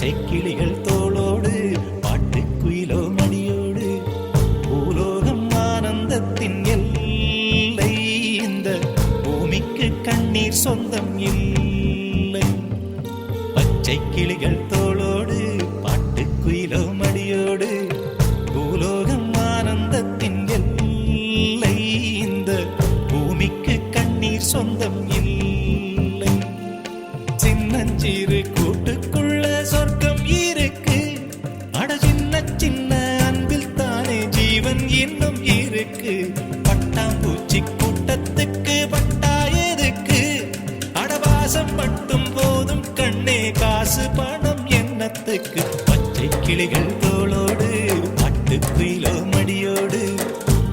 பச்சை கிளிகள் தோளோடு பாட்டுக்குயிலோ மடியோடு பூலோகம் ஆனந்தத்தின் எல்லை. இந்த பூமிக்கு கண்ணீர் சொந்தம் இல்லை. பச்சை கிளிகள் தோளோடு பாட்டுக்குயிலோ மடியோடு பூலோகம் ஆனந்தத்தின் எல்லை. இந்த பூமிக்கு கண்ணீர் சொந்தம் இல்லை. சின்னஞ்சிறு கூட்டுக்குள்ள சொர்க்கம் இருக்கு. அட சின்ன சின்ன அன்பில் தானே ஜீவன் இன்னும் இருக்கு. பட்டாம்பூச்சி கூட்டத்துக்கு பட்டா எதுக்கு? அடவாசம் மட்டும் போதும் கண்ணே, காசு பணம் என்னத்துக்கு? பச்சை கிளிகள் தோளோடு பாட்டுக்குயிலோ மடியோடு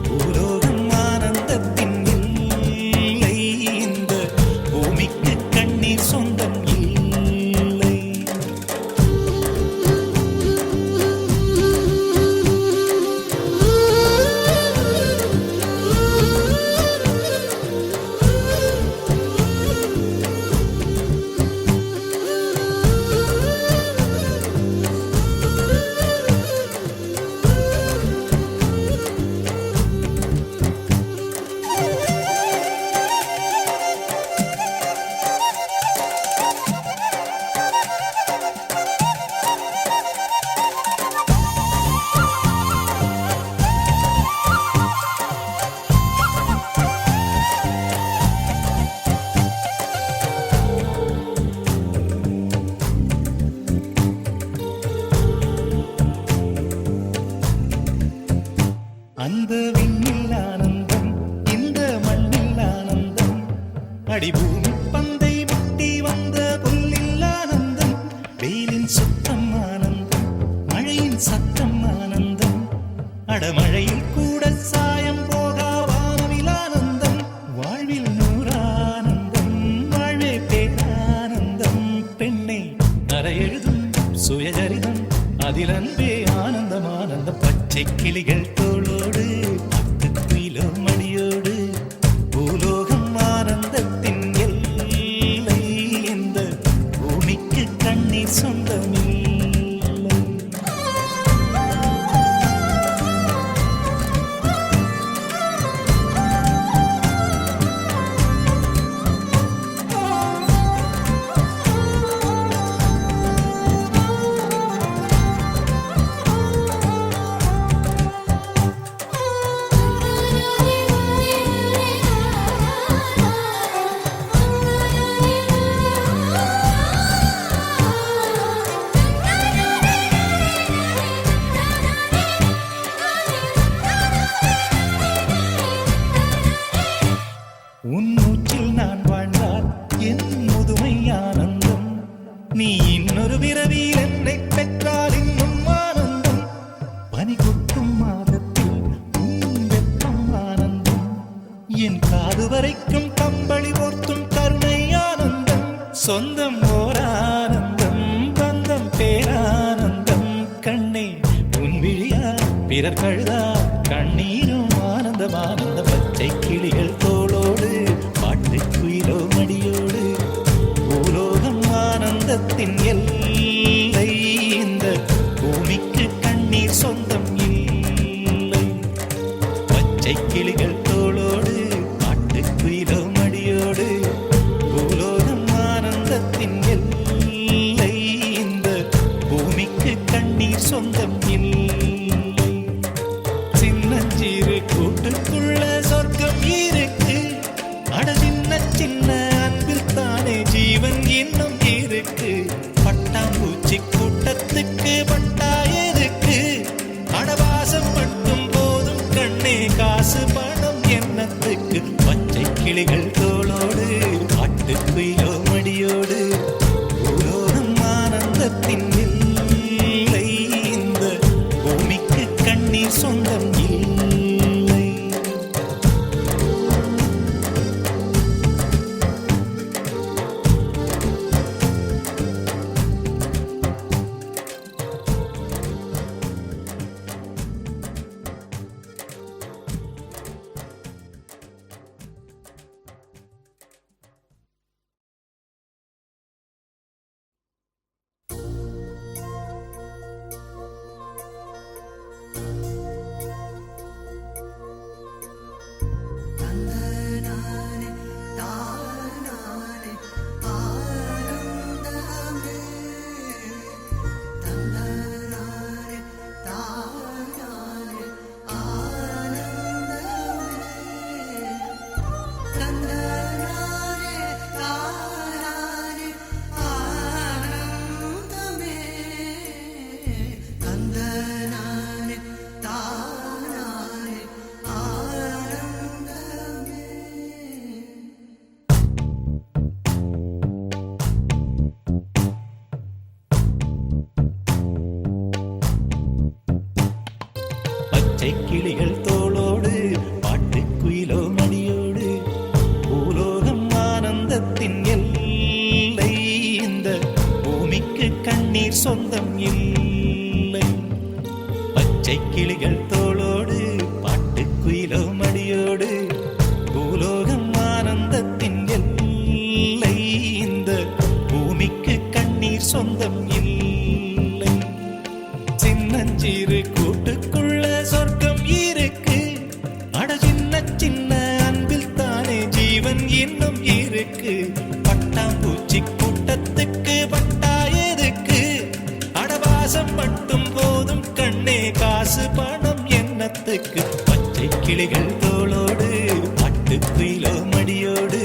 பூலோகம் ஆனந்தத்தின் இல்லை. இந்த பூமிக்கு கண்ணீர் சொந்தம் இல்லை. அந்த விண்ணில் ஆனந்தம், இந்த மண்ணில் ஆனந்தம். அடிபூமி பந்தை விட்டி வந்த புல்லில் ஆனந்தம். வெயிலின் சுத்தம் ஆனந்தம், மழையின் சத்தம் ஆனந்தம். அடமழையில் கூட சாயம் போகா வானவில் ஆனந்தம். வாழ்வில் நூறானந்தம், வாழ்வே பேரானந்தம். பெண்ணை அறை எழுதும் சுயசரிதம், அதில் அன்பே ஆனந்தம் ஆனந்தம். பச்சை கிளிகள் தோளோடு பாட்டுக்குயிலோ மடியோடு பூலோகம் ஆனந்தத்தின் எல்லை. இந்த பூமிக்கு கண்ணீர் சொந்தமில்லை. உன் மூச்சில் நான் வாழ்ந்தால் என் முதுமை ஆனந்தம். நீ இன்னொரு விரவியில் என்னை பெற்றால் இன்னும் ஆனந்தம். பனி கொட்டும் மாதத்தில் உன் வெப்பம் ஆனந்தம். என் காது வரைக்கும் கம்பளி போர்த்தும் கருணை ஆனந்தம். சொந்தம் ஓர் ஆனந்தம், பந்தம் பேரானந்தம். கண்ணே உன் விழியா பிறர் கழுதா கண்ணீரும் ஆனந்தம் ஆனந்தம். பச்சை கிளிகள் தோளோடு பாட்டுக்குயிலோ மடியோடு பூலோகம் ஆனந்தத்தின் எல்லை. இந்த பூமிக்கு கண்ணீர் சொந்தம் இல்லை. பச்சை கிளிகள் தோளோடு பாட்டுக்குயிலோ மடியோடு பூலோகம் ஆனந்தத்தின் எல்லை. இந்த பூமிக்கு கண்ணீர் சொந்தம் இல்லை. சின்னஞ்சிறு கூட்டுக்குள்ள சொர்க்கம் இருக்கு. அட சின்ன சின்ன அன்பில் தானே ஜீவன் இன்னும் இருக்கு. பட்டாம்பூச்சி கூட்டத்துக்கு பட்டா எதுக்கு? அடவாசம் மட்டும் போதும் கண்ணே, காசு பணம் என்னத்துக்கு? பச்சை கிளிகள் தோளோடு பாட்டுக்குயிலோ மடியோடு பூலோகம் ஆனந்தத்தின் இல்லை. இந்த பூமிக்கு கண்ணீர் சொந்தம் இல்லை. பச்சை கிளிகள் தோளோடு பாட்டுக்குயிலோ மடியோடு பூலோகம் ஆனந்தத்தின் எல்லை இந்த பூமிக்கு கண்ணீர் சொந்தம் இல்லை பச்சை கிளிகள் தோளோடு பாட்டுக்குயிலோ மடியோடு பூலோகம் ஆனந்தத்தின் எல்லை இந்த பூமிக்கு கண்ணீர் சொந்தம் இல்லை சின்னஞ்சிறு கூட்டுக்குள்ள சொர்க்கம் இருக்கு அட சின்ன சின்ன அன்பில் தானே ஜீவன் இன்னும் இருக்கு பட்டாம்பூச்சி கூட்டத்துக்கு பட்டா எதுக்கு அடவாசம் மட்டும் போதும் கண்ணே காசு பணம் எண்ணத்துக்கு பச்சை கிளிகள் தோளோடு பட்டுக்குயிலோ மடியோடு